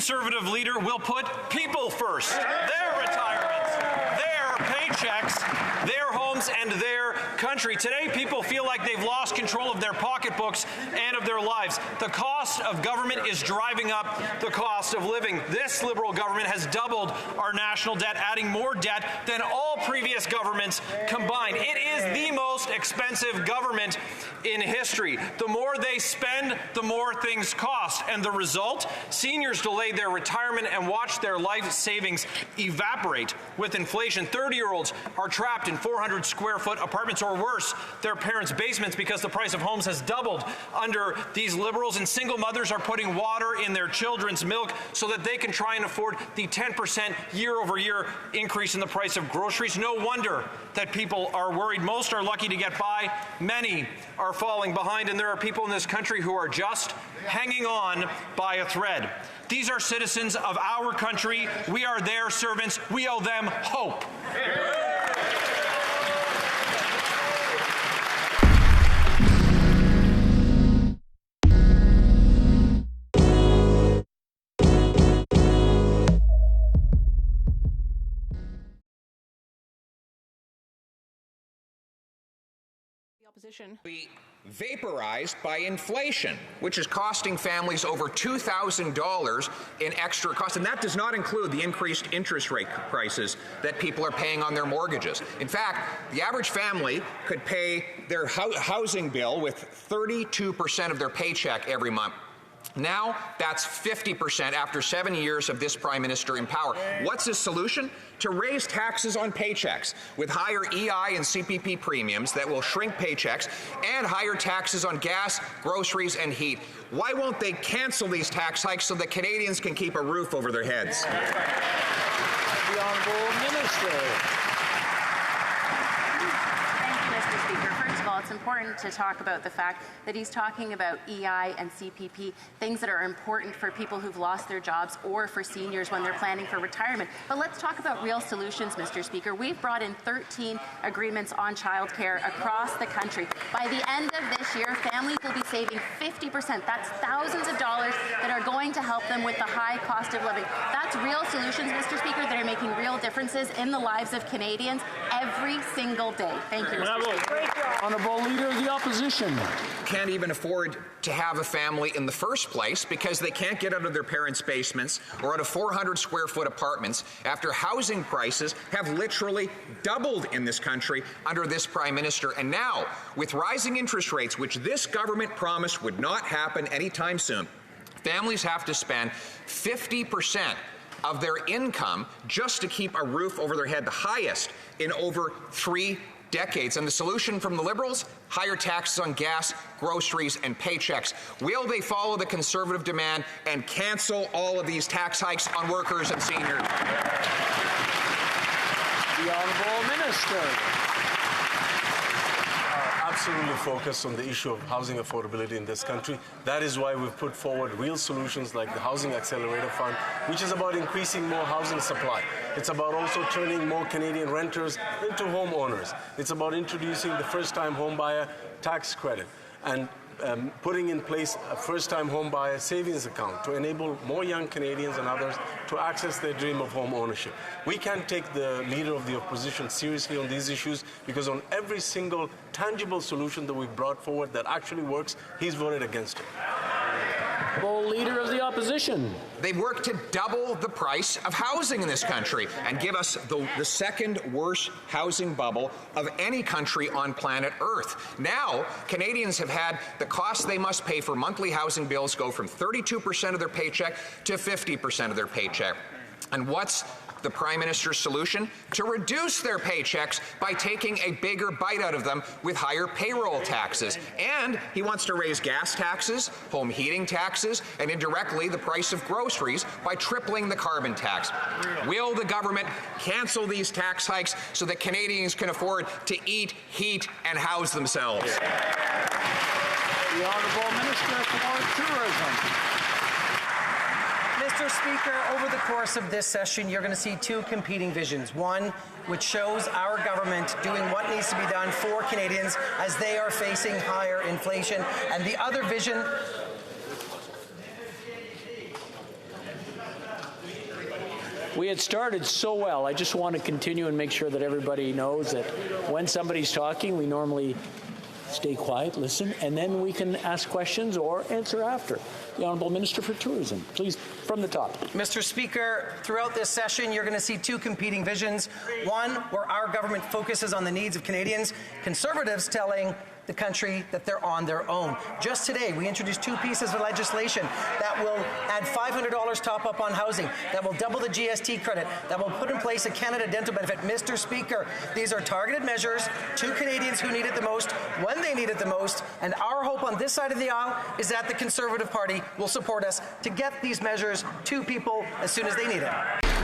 Conservative leader will put people first. Their retirements, their paychecks, their homes, and their country. Today, people feel like they've lost control of their pocketbooks and of their lives. The cost of government is driving up the cost of living. This Liberal government has doubled our national debt, adding more debt than all previous governments combined. It is the most expensive government in history. The more they spend, the more things cost. And the result? Seniors delay their retirement and watch their life savings evaporate with inflation. 30-year-olds are trapped in 400-square-foot apartments or worse, their parents' basements, because the price of homes has doubled under these Liberals. And single mothers are putting water in their children's milk so that they can try and afford the 10% year-over-year increase in the price of groceries. No wonder that people are worried. Most are lucky to get by. Many are falling behind, and there are people in this country who are just hanging on by a thread. These are citizens of our country. We are their servants. We owe them hope. Opposition. Be vaporized by inflation, which is costing families over $2,000 in extra cost. And that does not include the increased interest rate prices that people are paying on their mortgages. In fact, the average family could pay their housing bill with 32% of their paycheck every month. Now, that's 50% after 7 years of this Prime Minister in power. What's his solution? To raise taxes on paychecks with higher EI and CPP premiums that will shrink paychecks, and higher taxes on gas, groceries, and heat. Why won't they cancel these tax hikes so that Canadians can keep a roof over their heads? The Honourable Minister. It's important to talk about the fact that he's talking about EI and CPP, things that are important for people who've lost their jobs or for seniors when they're planning for retirement. But let's talk about real solutions, Mr. Speaker. We've brought in 13 agreements on childcare across the country. By the end of this year, families will be saving 50%. That's thousands of dollars that are going to help them with the high cost of living. That's real solutions, Mr. Speaker, that are making real differences in the lives of Canadians every single day. Thank you, Mr. Speaker. Honourable Leader of the Opposition. Can't even afford to have a family in the first place because they can't get out of their parents' basements or out of 400-square-foot apartments after housing prices have literally doubled in this country under this Prime Minister. And now, with rising interest rates, which this government promised would not happen anytime soon, families have to spend 50% of their income just to keep a roof over their head, the highest in over 3 decades. And the solution from the Liberals? Higher taxes on gas, groceries, and paychecks. Will they follow the Conservative demand and cancel all of these tax hikes on workers and seniors? The Honourable Minister. Absolutely focused on the issue of housing affordability in this country. That is why we've put forward real solutions like the Housing Accelerator Fund, which is about increasing more housing supply. It's about also turning more Canadian renters into homeowners. It's about introducing the first-time homebuyer tax credit and putting in place a first-time homebuyer savings account to enable more young Canadians and others to access their dream of home ownership. We can't take the Leader of the Opposition seriously on these issues because on every single tangible solution that we've brought forward that actually works, he's voted against it. Leader of the Opposition. They've worked to double the price of housing in this country and give us the second worst housing bubble of any country on planet Earth. Now, Canadians have had the cost they must pay for monthly housing bills go from 32% of their paycheck to 50% of their paycheck. And what's the Prime Minister's solution? To reduce their paychecks by taking a bigger bite out of them with higher payroll taxes. And he wants to raise gas taxes, home heating taxes, and indirectly the price of groceries by tripling the carbon tax. Will the government cancel these tax hikes so that Canadians can afford to eat, heat, and house themselves? The Honourable Minister for Tourism. Mr. Speaker, over the course of this session, you're going to see two competing visions. One, which shows our government doing what needs to be done for Canadians as they are facing higher inflation. And the other vision We had started so well. I just want to continue and make sure that everybody knows that when somebody's talking, we normally stay quiet, listen, and then we can ask questions or answer after. The Honourable Minister for Tourism, please, from the top. Mr. Speaker, throughout this session, you're going to see two competing visions. One, where our government focuses on the needs of Canadians, Conservatives telling the country that they're on their own. Just today, we introduced two pieces of legislation that will add $500 top up on housing, that will double the GST credit, that will put in place a Canada dental benefit. Mr. Speaker, these are targeted measures to Canadians who need it the most, when they need it the most, and our hope on this side of the aisle is that the Conservative Party will support us to get these measures to people as soon as they need it.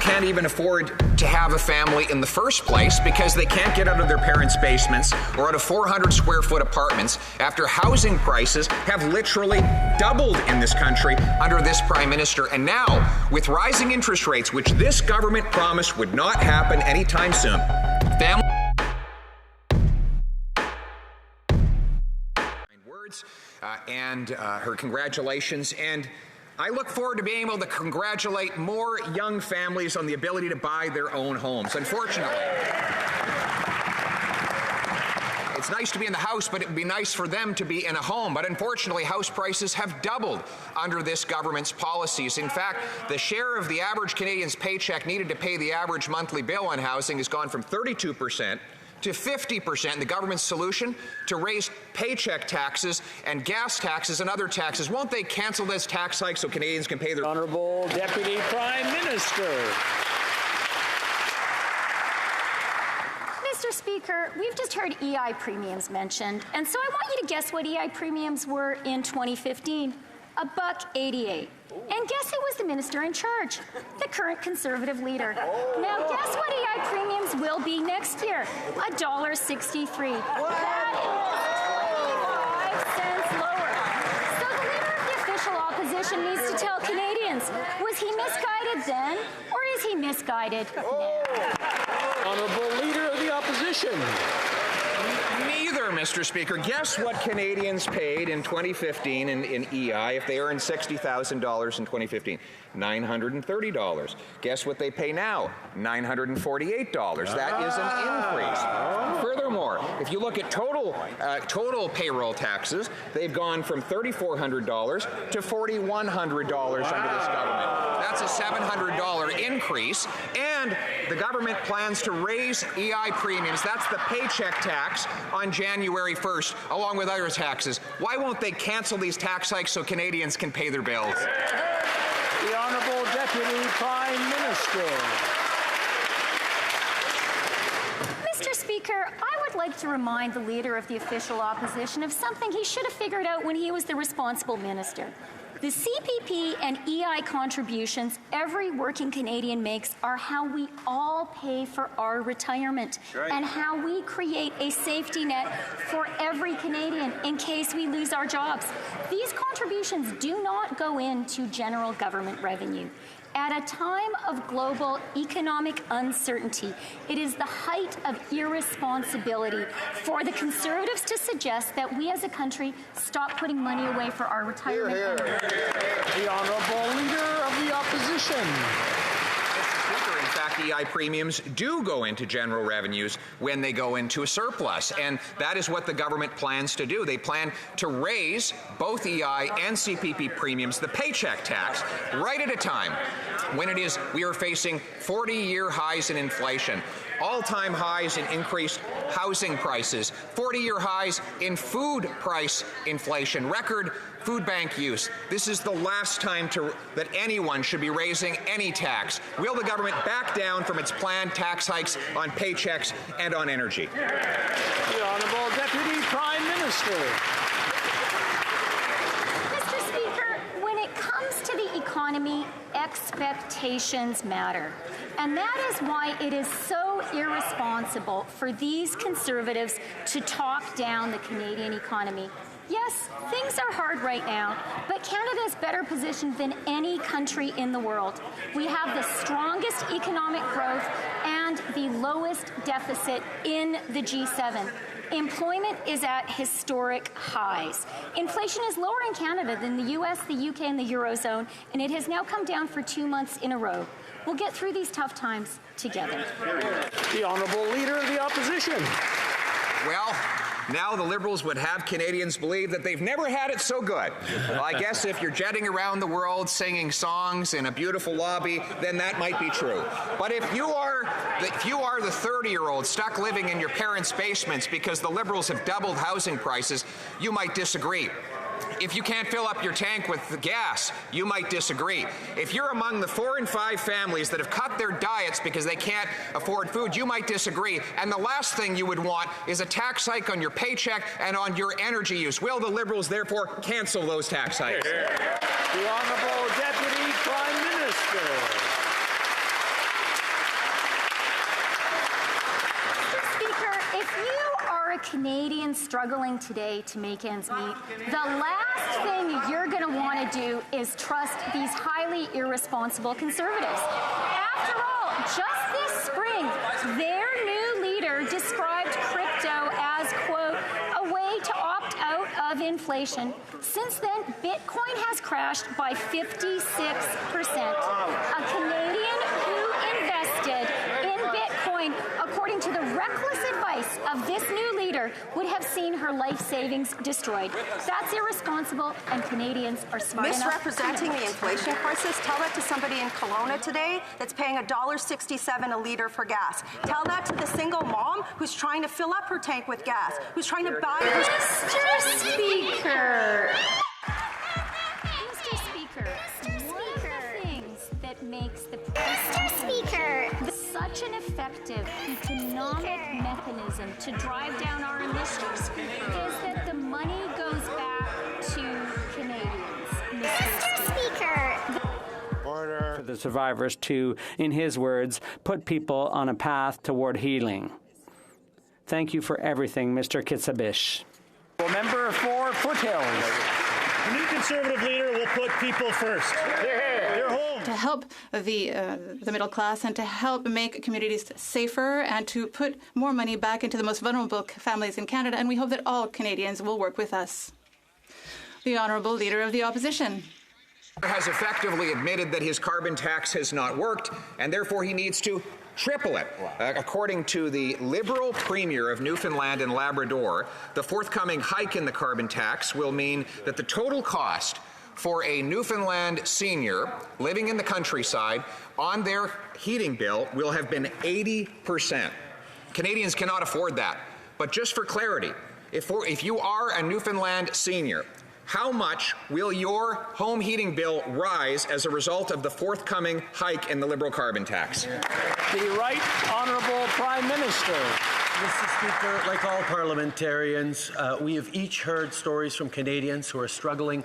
Can't even afford to have a family in the first place because they can't get out of their parents' basements or out of 400 square foot apartments after housing prices have literally doubled in this country under this Prime Minister. And now, with rising interest rates, which this government promised would not happen anytime soon, family words and her congratulations. And I look forward to being able to congratulate more young families on the ability to buy their own homes. Unfortunately, it's nice to be in the House, but it would be nice for them to be in a home. But unfortunately, house prices have doubled under this government's policies. In fact, the share of the average Canadian's paycheck needed to pay the average monthly bill on housing has gone from 32% to 50%. The government's solution to raise paycheck taxes and gas taxes and other taxes. Won't they cancel this tax hike so Canadians can pay their... Honourable Deputy Prime Minister. Mr. Speaker, we've just heard EI premiums mentioned, and so I want you to guess what EI premiums were in 2015. $1.88. And guess who was the minister in charge? The current Conservative leader. Now guess what EI premiums will be next year? $1.63. That is 25 cents lower. So the leader of the official opposition needs to tell Canadians, was he misguided then, or is he misguided now? Honourable Leader of the Opposition. Neither, Mr. Speaker. Guess what Canadians paid in 2015 in EI if they earned $60,000 in 2015? $930. Guess what they pay now? $948. That is an increase. Furthermore, if you look at total payroll taxes, they've gone from $3,400 to $4,100 under this government. That's a $700 increase, and the government plans to raise EI premiums. That's the paycheck tax on January 1st, along with other taxes. Why won't they cancel these tax hikes so Canadians can pay their bills? The Honourable Deputy Prime Minister. Mr. Speaker, I would like to remind the Leader of the official opposition of something he should have figured out when he was the responsible minister. The CPP and EI contributions every working Canadian makes are how we all pay for our retirement and how we create a safety net for every Canadian in case we lose our jobs. These contributions do not go into general government revenue. At a time of global economic uncertainty, it is the height of irresponsibility for the Conservatives to suggest that we as a country stop putting money away for our retirement. The Honourable Leader of the Opposition. In fact, EI premiums do go into general revenues when they go into a surplus, and that is what the government plans to do. They plan to raise both EI and CPP premiums, the paycheck tax, right at a time when we are facing 40-year highs in inflation, all-time highs in increased housing prices, 40-year highs in food price inflation, record food bank use. This is the last time that anyone should be raising any tax. Will the government back down from its planned tax hikes on paychecks and on energy? The Honourable Deputy Prime Minister. Mr. Speaker, when it comes to the economy, expectations matter. And that is why it is so irresponsible for these Conservatives to talk down the Canadian economy. Yes, things are hard right now, but Canada is better positioned than any country in the world. We have the strongest economic growth and the lowest deficit in the G7. Employment is at historic highs. Inflation is lower in Canada than the US, the UK, and the Eurozone, and it has now come down for 2 months in a row. We'll get through these tough times together. The Honourable Leader of the Opposition. Well, now the Liberals would have Canadians believe that they've never had it so good. Well, I guess if you're jetting around the world singing songs in a beautiful lobby, then that might be true. But if you are the 30-year-old stuck living in your parents' basements because the Liberals have doubled housing prices, you might disagree. If you can't fill up your tank with the gas, you might disagree. If you're among the 4 and 5 families that have cut their diets because they can't afford food, you might disagree. And the last thing you would want is a tax hike on your paycheck and on your energy use. Will the Liberals therefore cancel those tax hikes? The Honourable Deputy Prime Minister. A Canadian struggling today to make ends meet, the last thing you're going to want to do is trust these highly irresponsible Conservatives. After all, just this spring, their new leader described crypto as, quote, a way to opt out of inflation. Since then, Bitcoin has crashed by 56%. A Canadian who invested in Bitcoin, according to the reckless advice of this new leader, would have seen her life savings destroyed. That's irresponsible, and Canadians are smart enough. Misrepresenting the inflation crisis, tell that to somebody in Kelowna today that's paying $1.67 a litre for gas. Tell that to the single mom who's trying to fill up her tank with gas, who's trying to buy her... Mr. Speaker! Mr. Speaker, one of the things that makes the such an effective economic mechanism to drive down our emissions is that the money goes back to Canadians. Mr. Speaker. Order. For the survivors to, in his words, put people on a path toward healing. Thank you for everything, Mr. Kitsabish. Member for Foothills. The new Conservative leader will put people first. They're home. To help the middle class and to help make communities safer and to put more money back into the most vulnerable families in Canada. And we hope that all Canadians will work with us. The Honourable Leader of the Opposition has effectively admitted that his carbon tax has not worked, and therefore he needs to triple it. According to the Liberal Premier of Newfoundland and Labrador, the forthcoming hike in the carbon tax will mean that the total cost for a Newfoundland senior living in the countryside on their heating bill will have been 80%. Canadians cannot afford that. But just for clarity, if you are a Newfoundland senior, how much will your home heating bill rise as a result of the forthcoming hike in the Liberal carbon tax? The Right Honourable Prime Minister. Mr. Speaker, like all parliamentarians, we have each heard stories from Canadians who are struggling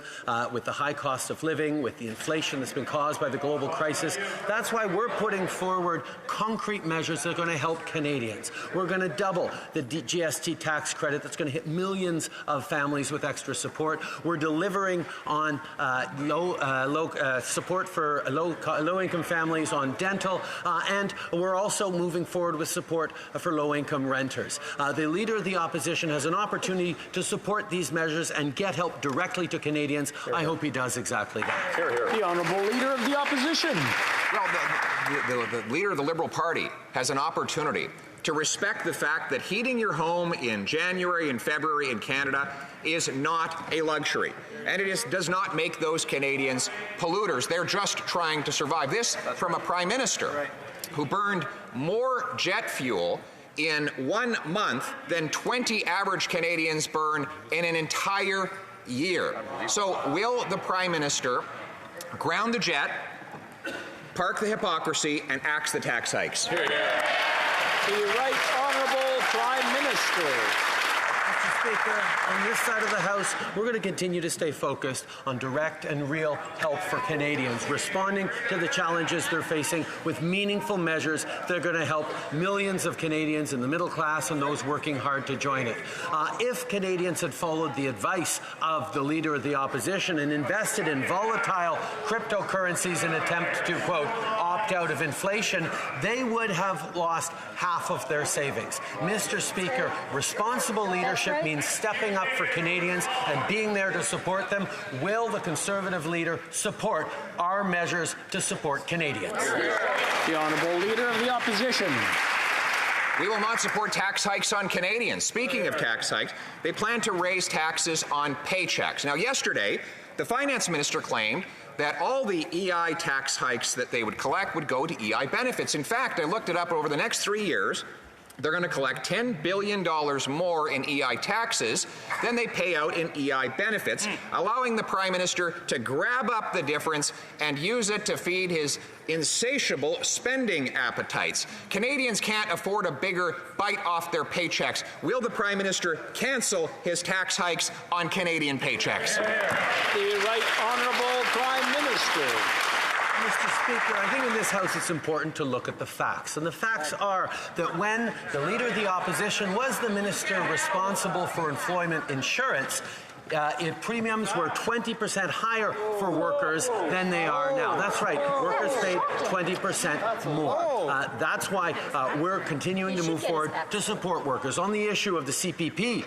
with the high cost of living, with the inflation that's been caused by the global crisis. That's why we're putting forward concrete measures that are going to help Canadians. We're going to double the GST tax credit that's going to hit millions of families with extra support. We're delivering on support for low-income families on dental, and we're also moving forward with support for low-income renters. The Leader of the Opposition has an opportunity to support these measures and get help directly to Canadians. I hope he does exactly that. The Honourable Leader of the Opposition. Well, the Leader of the Liberal Party has an opportunity to respect the fact that heating your home in January and February in Canada is not a luxury. And it does not make those Canadians polluters. They're just trying to survive. This from a Prime Minister who burned more jet fuel in 1 month than 20 average Canadians burn in an entire year. So will the Prime Minister ground the jet, park the hypocrisy, and axe the tax hikes? The Right Honourable Prime Minister. Mr. Speaker, on this side of the House, we're going to continue to stay focused on direct and real help for Canadians, responding to the challenges they're facing with meaningful measures that are going to help millions of Canadians in the middle class and those working hard to join it. If Canadians had followed the advice of the Leader of the Opposition and invested in volatile cryptocurrencies in an attempt to, quote, opt backed out of inflation, they would have lost half of their savings. Mr. Speaker, responsible leadership means stepping up for Canadians and being there to support them. Will the Conservative leader support our measures to support Canadians? The Honourable Leader of the Opposition. We will not support tax hikes on Canadians. Speaking of tax hikes, they plan to raise taxes on paychecks. Now, yesterday, the Finance Minister claimed that all the EI tax hikes that they would collect would go to EI benefits. In fact, I looked it up. Over the next 3 years, they're going to collect $10 billion more in EI taxes than they pay out in EI benefits, allowing the Prime Minister to grab up the difference and use it to feed his insatiable spending appetites. Canadians can't afford a bigger bite off their paychecks. Will the Prime Minister cancel his tax hikes on Canadian paychecks? The Right Honourable Prime Minister. Mr. Speaker, I think in this House it's important to look at the facts. And the facts are that when the Leader of the Opposition was the Minister responsible for employment insurance, premiums were 20% higher for workers than they are now. That's right. Workers paid 20% more. That's why we're continuing to move forward to support workers. On the issue of the CPP,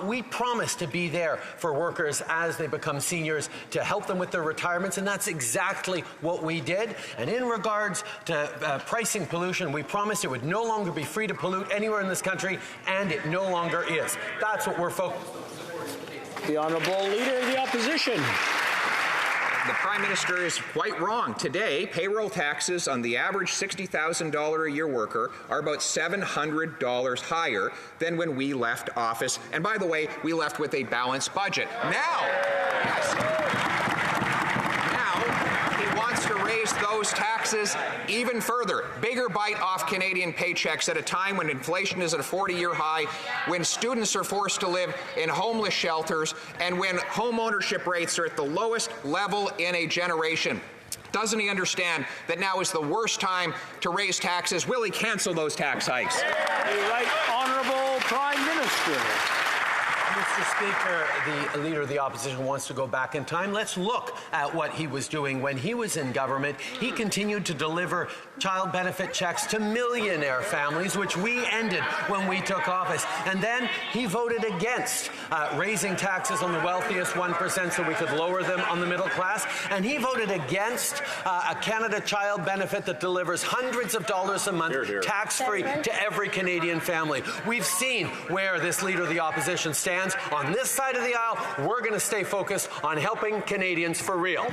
we promise to be there for workers as they become seniors to help them with their retirements, and that's exactly what we did. And in regards to pricing pollution, we promised it would no longer be free to pollute anywhere in this country, and it no longer is. That's what we're focused on. The Honourable Leader of the Opposition. The Prime Minister is quite wrong. Today, payroll taxes on the average $60,000 a year worker are about $700 higher than when we left office. And by the way, we left with a balanced budget. Now he wants to raise those taxes even further. Bigger bite off Canadian paychecks at a time when inflation is at a 40-year high, when students are forced to live in homeless shelters, and when home ownership rates are at the lowest level in a generation. Doesn't he understand that now is the worst time to raise taxes? Will he cancel those tax hikes? The Right Honourable Prime Minister. Mr. Speaker, the Leader of the Opposition wants to go back in time. Let's look at what he was doing when he was in government. He continued to deliver child benefit checks to millionaire families, which we ended when we took office. And then he voted against raising taxes on the wealthiest 1% so we could lower them on the middle class. And he voted against a Canada Child benefit that delivers hundreds of dollars a month tax-free to every Canadian family. We've seen where this Leader of the Opposition stands. On this side of the aisle, we're going to stay focused on helping Canadians for real.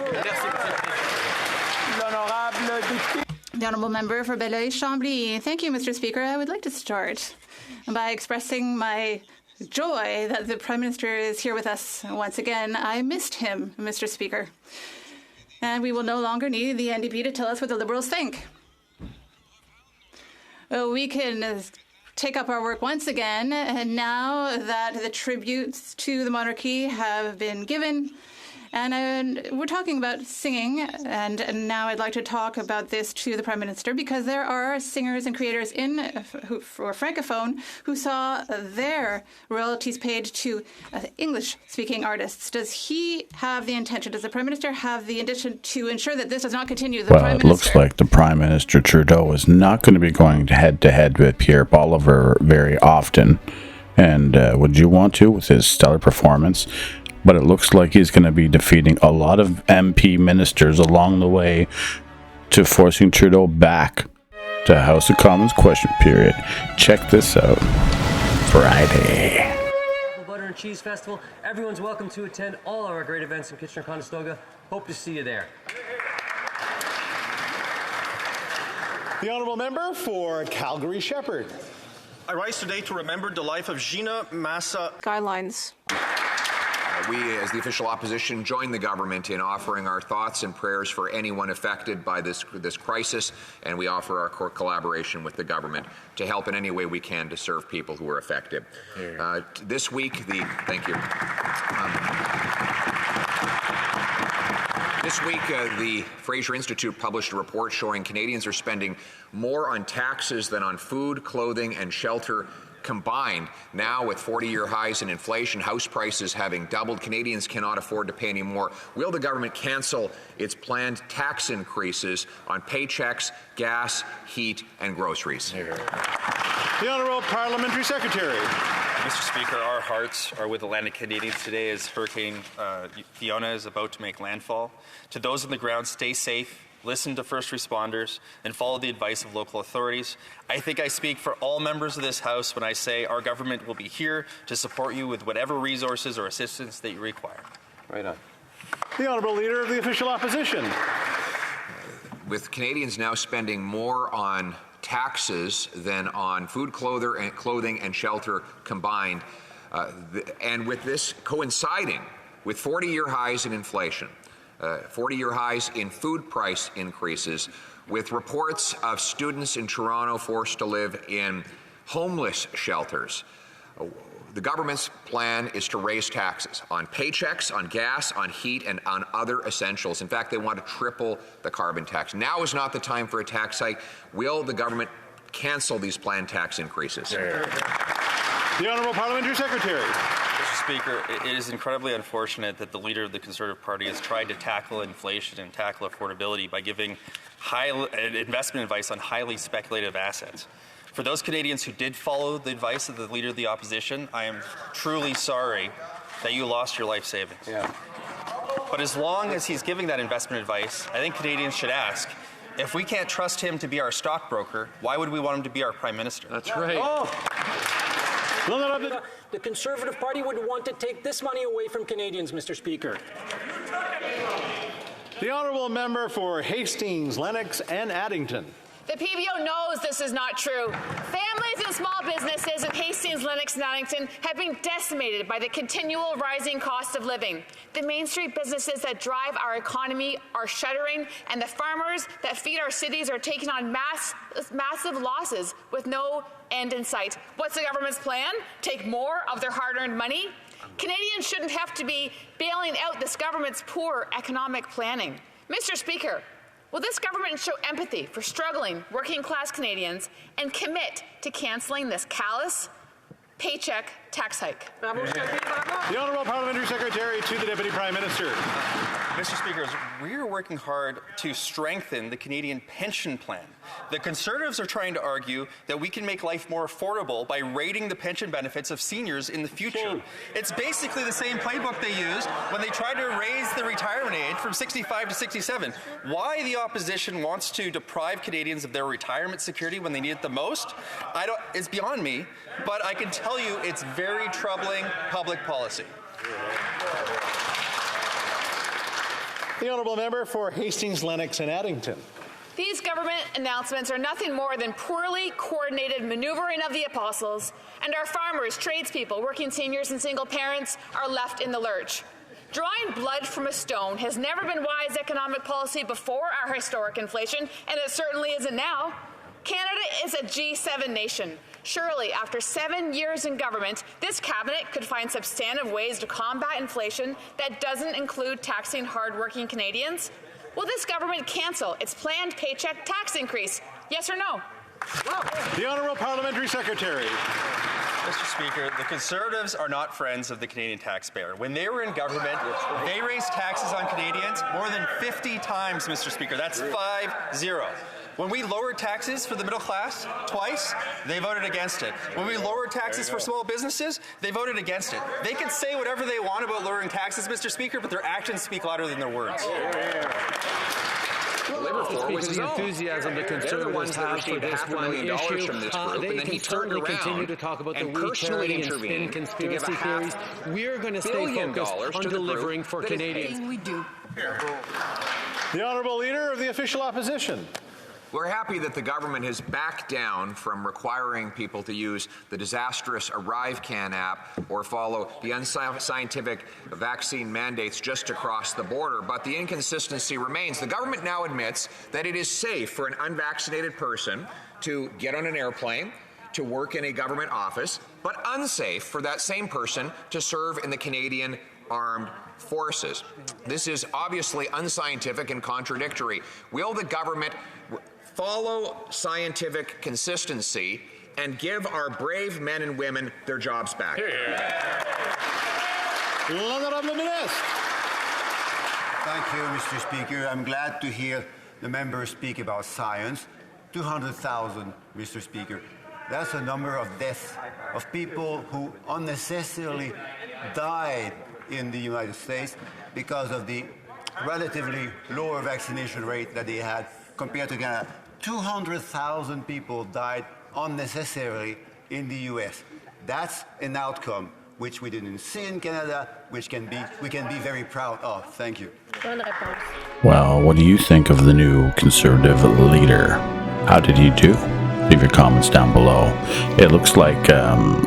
The Honourable Member for Belleuil-Chambly. Thank you, Mr. Speaker. I would like to start by expressing my joy that the Prime Minister is here with us once again. I missed him, Mr. Speaker. And we will no longer need the NDP to tell us what the Liberals think. We can take up our work once again, and now that the tributes to the monarchy have been given, and we're talking about singing, and now I'd like to talk about this to the Prime Minister, because there are singers and creators for Francophone who saw their royalties paid to English-speaking artists. Does he have the intention, does the Prime Minister have the intention to ensure that this does not continue? Well, it looks like the Prime Minister Trudeau is not going to be going head-to-head with Pierre Poilievre very often. And would you want to, with his stellar performance? But it looks like he's going to be defeating a lot of MP ministers along the way to forcing Trudeau back to House of Commons question period. Check this out. Friday. Butter and Cheese Festival. Everyone's welcome to attend all our great events in Kitchener-Conestoga. Hope to see you there. The Honourable Member for Calgary Shepherd. I rise today to remember the life of Gina Massa. Guidelines. We, as the official opposition, join the government in offering our thoughts and prayers for anyone affected by this crisis, and we offer our collaboration with the government to help in any way we can to serve people who are affected. This week, the Fraser Institute published a report showing Canadians are spending more on taxes than on food, clothing, and shelter combined. Now, with 40-year highs in inflation, house prices having doubled, Canadians cannot afford to pay any more. Will the government cancel its planned tax increases on paychecks, gas, heat, and groceries? The Honourable Parliamentary Secretary. Mr. Speaker, our hearts are with Atlantic Canadians today as Hurricane Fiona is about to make landfall. To those on the ground, stay safe, listen to first responders, and follow the advice of local authorities. I think I speak for all members of this House when I say our government will be here to support you with whatever resources or assistance that you require. Right on. The Honourable Leader of the Official Opposition. With Canadians now spending more on taxes than on food, clothing, and shelter combined, and with this coinciding with 40-year highs in inflation, 40-year highs in food price increases, with reports of students in Toronto forced to live in homeless shelters. The government's plan is to raise taxes on paychecks, on gas, on heat, and on other essentials. In fact, they want to triple the carbon tax. Now is not the time for a tax hike. Will the government cancel these planned tax increases? The Honourable Parliamentary Secretary. Mr. Speaker, it is incredibly unfortunate that the leader of the Conservative Party has tried to tackle inflation and tackle affordability by giving investment advice on highly speculative assets. For those Canadians who did follow the advice of the Leader of the Opposition, I am truly sorry that you lost your life savings. Yeah. But as long as he's giving that investment advice, I think Canadians should ask, if we can't trust him to be our stockbroker, why would we want him to be our Prime Minister? That's right. The Conservative Party would want to take this money away from Canadians, Mr. Speaker. The Honourable Member for Hastings, Lennox and Addington. The PBO knows this is not true. Families and small businesses in Hastings, Lennox, and Addington have been decimated by the continual rising cost of living. The Main Street businesses that drive our economy are shuttering, and the farmers that feed our cities are taking on massive losses with no end in sight. What's the government's plan? Take more of their hard-earned money? Canadians shouldn't have to be bailing out this government's poor economic planning. Mr. Speaker, will this government show empathy for struggling working-class Canadians and commit to cancelling this callous paycheck tax hike? The Honourable Parliamentary Secretary to the Deputy Prime Minister. Mr. Speaker, we're working hard to strengthen the Canadian pension plan. The Conservatives are trying to argue that we can make life more affordable by rating the pension benefits of seniors in the future. It's basically the same playbook they used when they tried to raise the retirement age from 65 to 67. Why the opposition wants to deprive Canadians of their retirement security when they need it the most, it's beyond me, but I can tell you it's very troubling public policy. The Honourable Member for Hastings, Lennox and Addington. These government announcements are nothing more than poorly coordinated maneuvering of the apostles, and our farmers, tradespeople, working seniors and single parents are left in the lurch. Drawing blood from a stone has never been wise economic policy before our historic inflation, and it certainly isn't now. Canada is a G7 nation. Surely, after 7 years in government, this cabinet could find substantive ways to combat inflation that doesn't include taxing hardworking Canadians. Will this government cancel its planned paycheck tax increase? Yes or no? The Honourable Parliamentary Secretary. Mr. Speaker, the Conservatives are not friends of the Canadian taxpayer. When they were in government, they raised taxes on Canadians more than 50 times, Mr. Speaker. That's 5-0. When we lowered taxes for the middle class twice, they voted against it. When we lowered taxes for small businesses, they voted against it. They can say whatever they want about lowering taxes, Mr. Speaker, but their actions speak louder than their words. The enthusiasm the Conservatives have for this one issue, they can certainly continue to talk about the recharity and spin conspiracy theories. We're going to stay focused on delivering for Canadians. We do. The Honourable Leader of the Official Opposition. We're happy that the government has backed down from requiring people to use the disastrous ArriveCan app or follow the unscientific vaccine mandates just to cross the border, but the inconsistency remains. The government now admits that it is safe for an unvaccinated person to get on an airplane, to work in a government office, but unsafe for that same person to serve in the Canadian Armed Forces. This is obviously unscientific and contradictory. Will the government follow scientific consistency and give our brave men and women their jobs back. L'honorable ministre. Thank you, Mr. Speaker. I'm glad to hear the members speak about science. 200,000, Mr. Speaker. That's a number of deaths of people who unnecessarily died in the United States because of the relatively lower vaccination rate that they had compared to Canada. 200,000 people died unnecessarily in the U.S. That's an outcome which we didn't see in Canada, which we can be very proud of. Thank you. Well, what do you think of the new Conservative leader? How did he do? Leave your comments down below. It looks like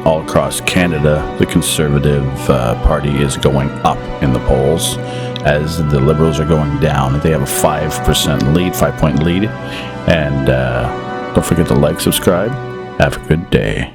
all across Canada, the Conservative Party is going up in the polls as the Liberals are going down. They have a 5% lead, 5-point lead. And don't forget to like, subscribe. Have a good day.